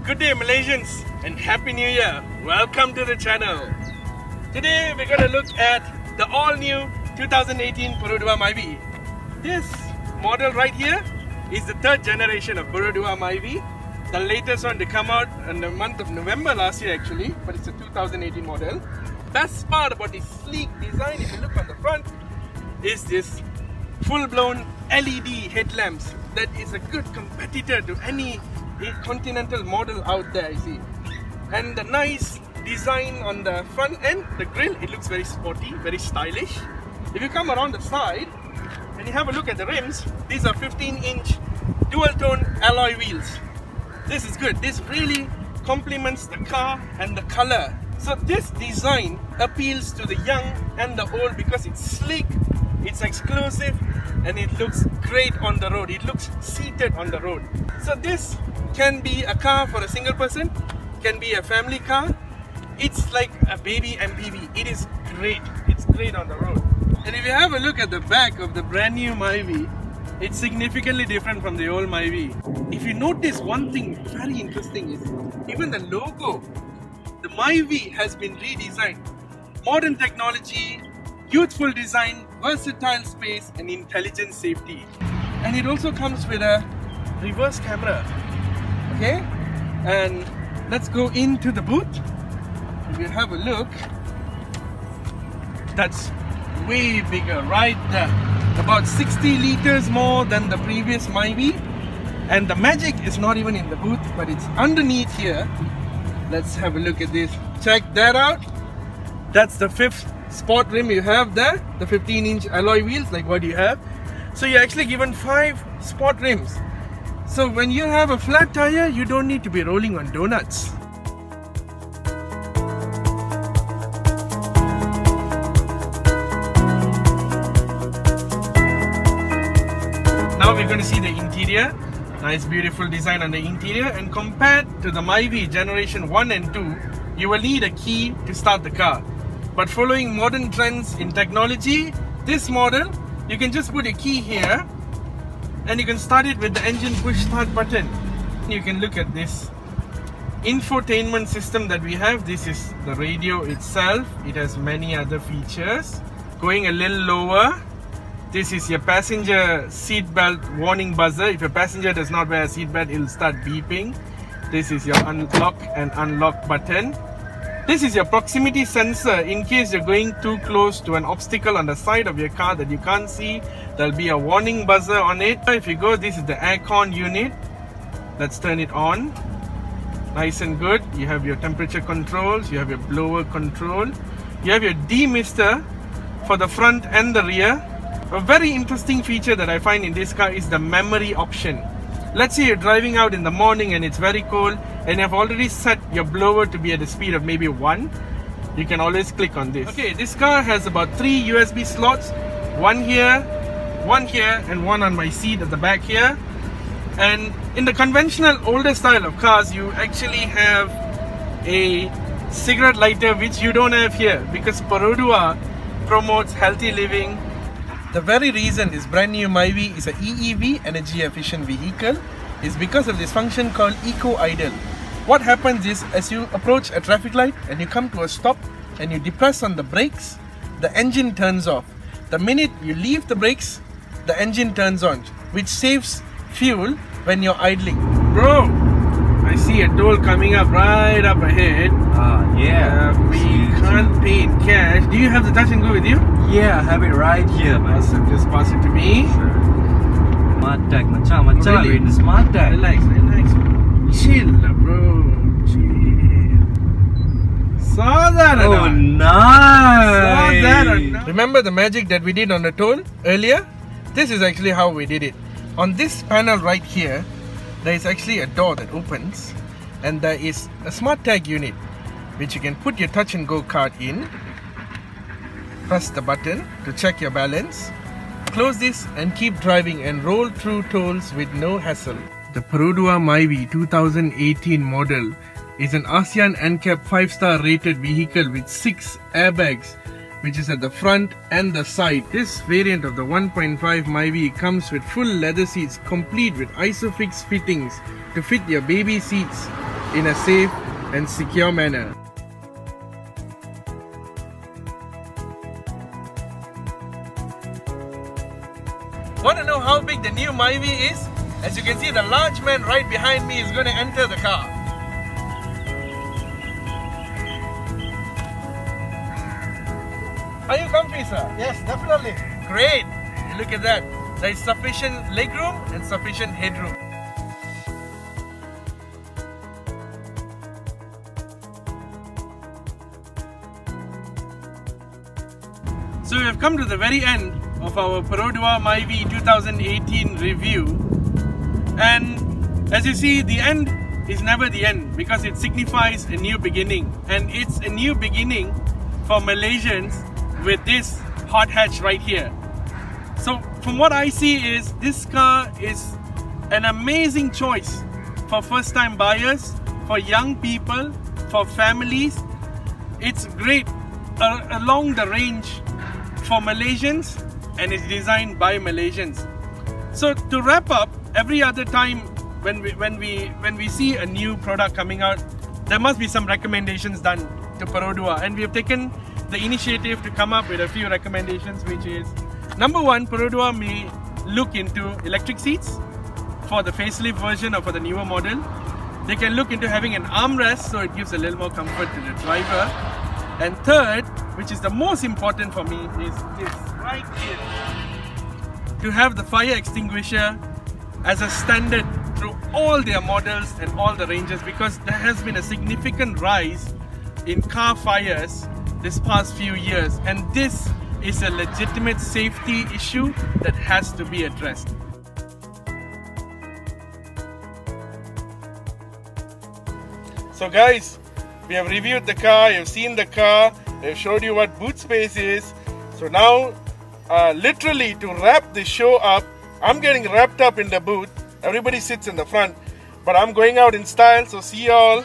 Good day Malaysians and Happy New Year! Welcome to the channel. Today we're going to look at the all-new 2018 Perodua Myvi. This model right here is the third generation of Perodua Myvi. The latest one to come out in the month of November last year actually, but it's a 2018 model. Best part about this sleek design, if you look on the front, is this full-blown LED headlamps that is a good competitor to any continental model out there, you see. And the nice design on the front end, the grille, it looks very sporty, very stylish. If you come around the side and you have a look at the rims, these are 15-inch dual-tone alloy wheels. This is good. This really complements the car and the color. So this design appeals to the young and the old because it's sleek, it's exclusive, and it looks great on the road. It looks seated on the road. So this can be a car for a single person, can be a family car. It's like a baby MPV. It is great. It's great on the road. And if you have a look at the back of the brand new Myvi, it's significantly different from the old Myvi. If you notice one thing very interesting is even the logo. The Myvi has been redesigned. Modern technology, youthful design, versatile space and intelligent safety. And it also comes with a reverse camera. Okay, and let's go into the boot. If you have a look, that's way bigger right there, about 60 liters more than the previous Myvi. And the magic is not even in the boot, but it's underneath here. Let's have a look at this. Check that out. That's the fifth sport rim you have there, the 15-inch alloy wheels like what you have. So you're actually given 5 sport rims. So when you have a flat tire, you don't need to be rolling on donuts. Now we're going to see the interior. Nice beautiful design on the interior, and compared to the Myvi generation 1 and 2, you will need a key to start the car. But following modern trends in technology, this model, you can just put a key here and you can start it with the engine push start button. You can look at this infotainment system that we have. This is the radio itself. It has many other features. Going a little lower, this is your passenger seatbelt warning buzzer. If your passenger does not wear a seatbelt, it will start beeping. This is your unlock and unlock button. This is your proximity sensor. In case you're going too close to an obstacle on the side of your car that you can't see, there'll be a warning buzzer on it. If you go, this is the aircon unit. Let's turn it on. Nice and good. You have your temperature controls, you have your blower control, you have your demister for the front and the rear. A very interesting feature that I find in this car is the memory option. Let's say you're driving out in the morning and it's very cold and you've already set your blower to be at the speed of maybe 1. You can always click on this. Okay, this car has about 3 USB slots. One here, and one on my seat at the back here. And in the conventional older style of cars, you actually have a cigarette lighter, which you don't have here because Perodua promotes healthy living. The very reason this brand new Myvi is an EEV, energy efficient vehicle, is because of this function called Eco Idle. What happens is, as you approach a traffic light and you come to a stop and you depress on the brakes, the engine turns off. The minute you leave the brakes, the engine turns on, which saves fuel when you're idling. Bro, I see a toll coming up right up ahead. We can't pay in cash. Do you have the touch and go with you? Yeah, I have it right here, man. Awesome, just pass it to me. Sure. Smart tag, macha, Really? in the smart tag. Relax. Chill, bro. Chill. Saw that or Oh, not? nice. Saw that or not? Remember the magic that we did on the toll earlier? This is actually how we did it. On this panel right here, there is actually a door that opens, and there is a smart tag unit which you can put your touch and go card in, press the button to check your balance, close this and keep driving and roll through tolls with no hassle. The Perodua Myvi 2018 model is an ASEAN NCAP 5-star rated vehicle with 6 airbags, which is at the front and the side. This variant of the 1.5 Myvi comes with full leather seats complete with ISOFIX fittings to fit your baby seats. in a safe and secure manner. Want to know how big the new Myvi is? As you can see, the large man right behind me is going to enter the car. Are you comfy, sir? Yes, definitely. Great! Look at that. There is sufficient legroom and sufficient headroom. So we have come to the very end of our Perodua Myvi 2018 review, and as you see, the end is never the end because it signifies a new beginning, and it's a new beginning for Malaysians with this hot hatch right here. So from what I see is this car is an amazing choice for first time buyers, for young people, for families. It's great along the range for Malaysians, and it's designed by Malaysians. So to wrap up, every other time when we see a new product coming out, there must be some recommendations done to Perodua, and we have taken the initiative to come up with a few recommendations, which is number one, Perodua may look into electric seats for the facelift version or for the newer model. They can look into having an armrest so it gives a little more comfort to the driver. And third, which is the most important for me, is this right here. To have the fire extinguisher as a standard through all their models and all the ranges, because there has been a significant rise in car fires this past few years, and this is a legitimate safety issue that has to be addressed. So guys, we have reviewed the car, you've seen the car, I've showed you what boot space is. So now, literally to wrap this show up, I'm getting wrapped up in the boot. Everybody sits in the front, but I'm going out in style, so see y'all